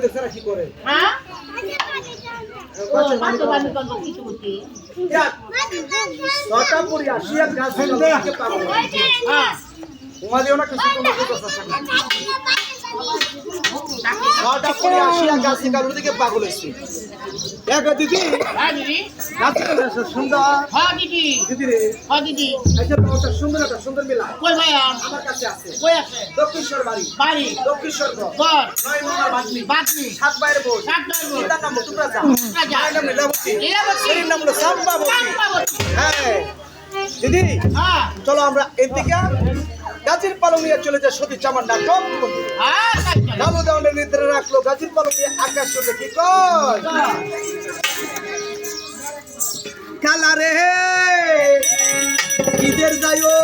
দেখছ না কি করে হ্যাঁ কষ্ট বাতো পানি বানি করব কিছু করতে ছটা পরি আসি এক গাছ থেকে পাগল হ্যাঁ ঘুমা দিও না কিছু তোমার কথা শোনা ছটা পরি আসি এক গাছ থেকে দিকে পাগল হইছে এক দিদি হ্যাঁ দিদি গাছটা সুন্দর হ্যাঁ দিদি দিদি রে হ্যাঁ দিদি আচ্ছা তোমারটা সুন্দর মেলা কই ভাইয়া আমার কাছে আছে কই আছে দক্ষিণেশ্বর বাড়ি বাড়ি দক্ষিণেশ্বর ঘর ঘর 9 নম্বর বাটনি বাতনি সাত বাইরে বোল সাত বাইরে বোল। পিতার নাম তোমরা যা রাজা মায়ের নাম লীলাবতী লীলাবতী। এর নাম হলো সাম্বাবতী সাম্বাবতী। হ্যাঁ দিদি হ্যাঁ চলো আমরা এদিকে গাজীর পালং নিয়ে চলে যাই সতী চামান্ডা টপ মন্দির হ্যাঁ কাচ্চা ডালু দাউন্ডে নিদ্রা রাখলো গাজীর পালং নিয়ে আকাশ চোখে কি কয় কালারে ঈদের যাইও